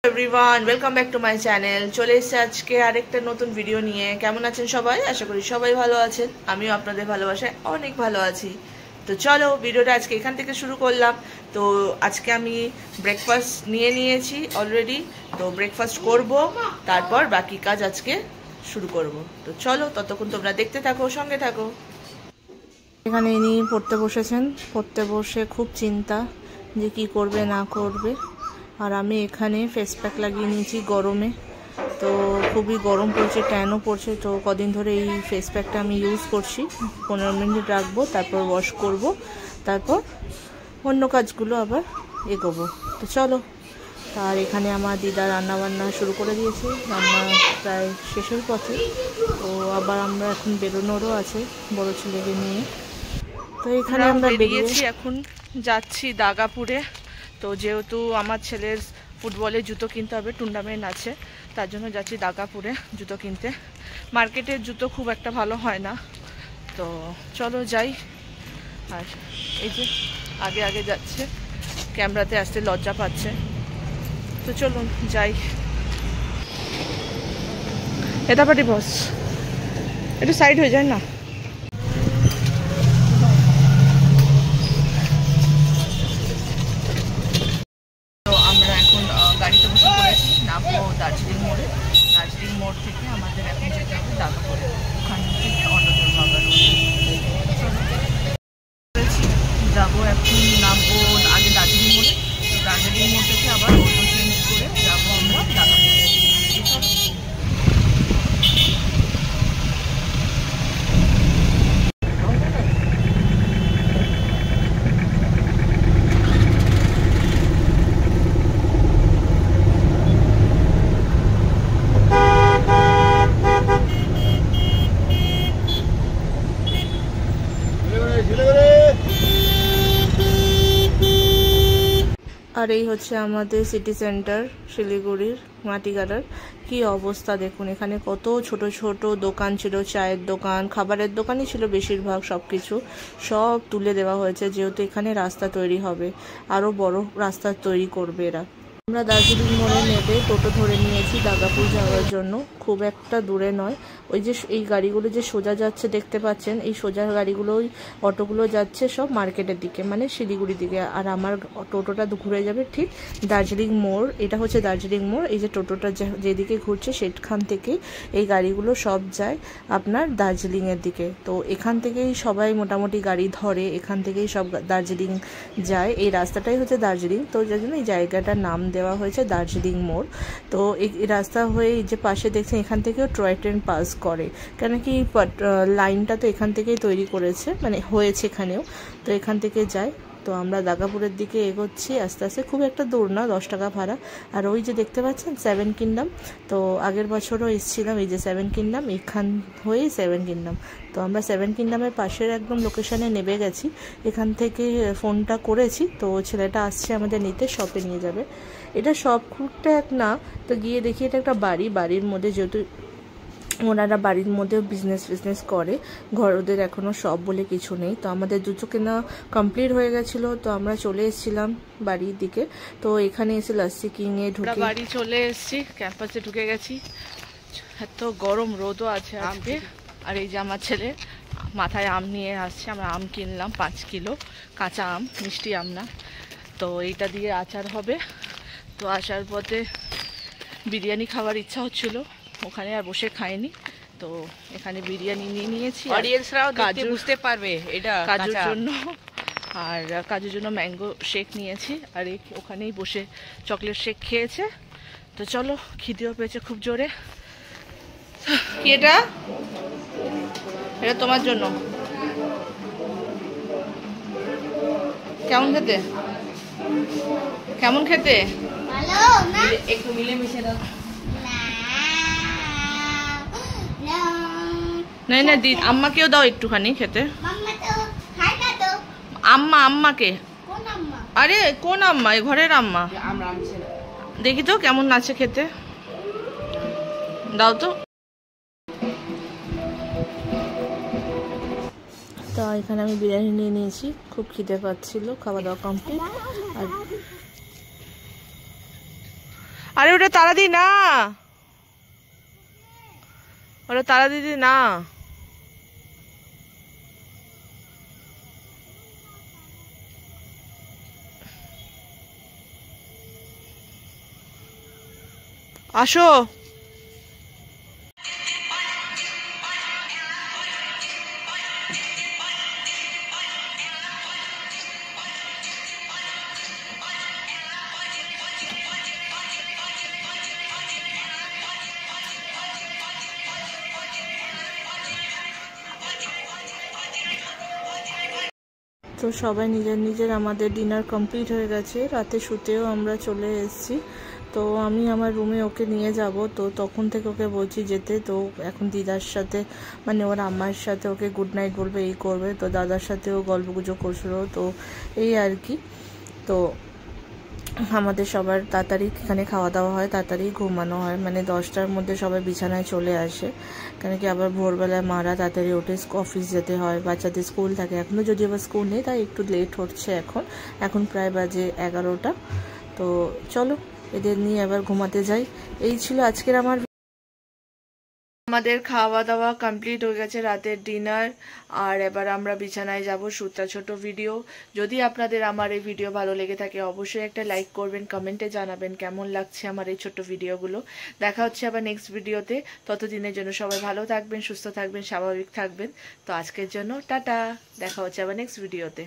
Everyone welcome back to my channel. চলে এসেছে আজকে আরেকটা নতুন ভিডিও নিয়ে। কেমন আছেন সবাই? আশা করি সবাই ভালো আছেন। আমিও আপনাদের ভালোবাসায় অনেক ভালো আছি। তো চলো ভিডিওটা আজকে এখান থেকে শুরু করলাম। তো আজকে আমি ব্রেকফাস্ট নিয়ে নিয়েছি অলরেডি। তো ব্রেকফাস্ট করব, তারপর বাকি কাজ আজকে শুরু করব। তো চলো ততক্ষণ তোমরা দেখতে থাকো, সঙ্গে থাকো। এখানে ইনি পড়তে বসেছেন। পড়তে বসে খুব চিন্তা যে কি করবে না করবে। আর আমি এখানে ফেস প্যাক লাগিয়ে নিয়েছি গরমে। তো খুবই গরম পড়ছে, ট্যানও পড়ছে। তো কদিন ধরে এই ফেস প্যাকটা আমি ইউজ করছি। 15 মিনিট রাখবো, তারপর ওয়াশ করব, তারপর অন্য কাজগুলো আবার এগোবো। তো চলো। আর এখানে আমার দিদা রান্নাবান্না শুরু করে দিয়েছে, রান্না প্রায় শেষের পথে। তো আবার আমরা এখন বেরোনোরও আছে বড় ছেলেকে নিয়ে। তো এখানে আমরা বেরিয়েছি, এখন যাচ্ছি দাগাপুরে। তো যেহেতু আমার ছেলের ফুটবলের জুতো কিনতে হবে, টুর্নামেন্ট আছে, তার জন্য যাচ্ছি দাগাপুরে জুতো কিনতে। মার্কেটের জুতো খুব একটা ভালো হয় না। তো চলো যাই। আর এই যে আগে আগে যাচ্ছে, ক্যামেরাতে আসতে লজ্জা পাচ্ছে। তো চলুন যাই। এটা পাটি বস, একটু সাইড হয়ে যায় না? গাড়িতে বসে পড়েছি, নামবো দার্জিলিং মোড়ে। দার্জিলিং মোড় থেকে আমাদের এখন যেতে হবে দাগাপুরে, ওখান থেকে অটো ধরবো আবার। যাবো এখন, নামবো আগে দার্জিলিং মোড়ে। দার্জিলিং মোড় থেকে আবার অটো চেঞ্জ করে যাবো আমরা দাগাপুরে। আর এই হচ্ছে আমাদের সিটি সেন্টার শিলিগুড়ির মাটিগাড়ার। কি অবস্থা দেখুন, এখানে কত ছোট ছোট দোকান ছিল, চায়ের দোকান, খাবারের দোকানই ছিল বেশিরভাগ। সব তুলে দেওয়া হয়েছে, যেহেতু এখানে রাস্তা তৈরি হবে, আরও বড় রাস্তা তৈরি করবে এরা। আমরা দার্জিলিং মোড়ে নেবে টোটো ধরে নিয়েছি দাগাপুর যাওয়ার জন্য। খুব একটা দূরে নয়। ওই যে এই গাড়িগুলো যে সোজা যাচ্ছে দেখতে পাচ্ছেন, এই সোজা গাড়িগুলো, ওই অটোগুলো যাচ্ছে সব মার্কেটের দিকে, মানে শিলিগুড়ির দিকে। আর আমার টোটোটা ঘুরে যাবে ঠিক দার্জিলিং মোড়। এটা হচ্ছে দার্জিলিং মোড়। এই যে টোটোটা যেদিকে ঘুরছে সেখান থেকে এই গাড়িগুলো সব যায় আপনার দার্জিলিংয়ের দিকে। তো এখান থেকেই সবাই মোটামুটি গাড়ি ধরে, এখান থেকেই সব দার্জিলিং যায়। এই রাস্তাটাই হচ্ছে দার্জিলিং। তো যার জন্য এই জায়গাটার নাম দেওয়া হয়েছে দার্জিলিং মোড়। তো এই রাস্তা হয়ে যে পাশে দেখছেন, এখান থেকেও টয় ট্রেন পাস করে, কেন কি লাইনটা তো এখান থেকেই তৈরি করেছে, মানে হয়েছে এখানেও। তো এখান থেকে যায়। তো আমরা দাগাপুরের দিকে এগোচ্ছি আস্তে আস্তে। খুব একটা দূর না, 10 টাকা ভাড়া। আর ওই যে দেখতে পাচ্ছেন সেভেন কিংডম, তো আগের বছরও এসেছিলাম। এই যে সেভেন কিংডম, এখান হয়ে সেভেন কিংডম। তো আমরা সেভেন কিংডমের পাশের একদম লোকেশনে নেমে গেছি। এখান থেকে ফোনটা করেছি, তো ছেলেটা আসছে আমাদের নিতে, শপে নিয়ে যাবে। এটা শপ খুঁড়তে এক না, তো গিয়ে দেখি এটা একটা বাড়ির মধ্যে, যেহেতু ওনারা বাড়ির মধ্যে বিজনেস করে, ঘর ওদের এখনও শপ বলে কিছু নেই। তো আমাদের জুতো কেনা কমপ্লিট হয়ে গেছিলো, তো আমরা চলে এসেছিলাম বাড়ির দিকে। তো এখানে এসে লাস্সি কিংয়ে ঢুকে বাড়ি চলে এসেছি, ক্যাম্পাসে ঢুকে গেছি। এত গরম, রোদও আছে আজকে। আর এই যে আমার ছেলে মাথায় আম নিয়ে আসছে, আমরা আম কিনলাম 5 কিলো কাঁচা আম, মিষ্টি আম না। তো এইটা দিয়ে আচার হবে। তো আসার পথে বিরিয়ানি খাওয়ার ইচ্ছা হচ্ছিল, ওখানে আর বসে খাইনি। তো এখানে বিরিয়ানি নিয়ে নিয়েছি, অডিয়েন্সরাও দেখতে বুঝতে পারবে এটা কাজুর জন্য। আর কাজুর জন্য ম্যাঙ্গো শেক নিয়েছি, আর ওখানেই বসে চকলেট শেক খেয়েছে। তো চলো, খিদেও পেয়েছে খুব জোরে। কি এটা? এটা তোমার জন্য। কেমন খেতে? কেমন খেতে? একটু মিলে মিশে দাও। না দি, আম্মাকেও দাও একটুখানি খেতে। আম্মাকে। আরে কোন আম্মা? এই ঘরের আম্মা। দেখি তো কেমন আছে খেতে, দাও তো। তো এখানে আমি বিরিয়ানি নিয়ে নিয়েছি, খুব খিদে পাচ্ছিল, খাওয়া দাওয়া কমপ্লিট। আরে ওটা তারা দি না, ওটা তারা দিদি না। আসো। তো সবাই নিজের নিজের আমাদের ডিনার কমপ্লিট হয়ে গেছে, রাতে শুতেও আমরা চলে এসেছি। তো আমি আমার রুমে ওকে নিয়ে যাব, তো তখন থেকে ওকে বলছি যেতে। তো এখন দিদার সাথে মানে ওর আম্মার সাথে ওকে গুড নাইট বলবে, এই করবে। তো দাদার সাথেও গল্পগুজব করছিল, তো এই আর কি। তো আমাদের সবার তাড়াতাড়ি এখানে খাওয়া দাওয়া হয়, তাড়াতাড়ি ঘুমানো হয়, মানে 10টার মধ্যে সবাই বিছানায় চলে আসে। কেন কি আবার ভোরবেলায় মারা তাড়াতাড়ি ওঠে, অফিস যেতে হয়, বাচ্চাদের স্কুল থাকে। এখনও যদি আবার স্কুল নেই, তাই একটু লেট হচ্ছে এখন প্রায় বাজে 11টা। তো চলো এদের নিয়ে আবার ঘুমাতে যাই। এই ছিল আজকের আমাদের খাওয়া দাওয়া কমপ্লিট হয়ে গেছে, রাতের ডিনার। আর এবার আমরা বিছানায় যাব শুতে। ছোট ভিডিও, যদি আপনাদের আমার এই ভিডিও ভালো লেগে থাকে অবশ্যই একটা লাইক করবেন, কমেন্টে জানাবেন কেমন লাগছে আমার এই ছোট ভিডিওগুলো। দেখা হচ্ছে আবার নেক্সট ভিডিওতে। ততদিনের জন্য সবাই ভালো থাকবেন, সুস্থ থাকবেন, স্বাভাবিক থাকবেন। তো আজকের জন্য টাটা, দেখা হচ্ছে আবার নেক্সট ভিডিওতে।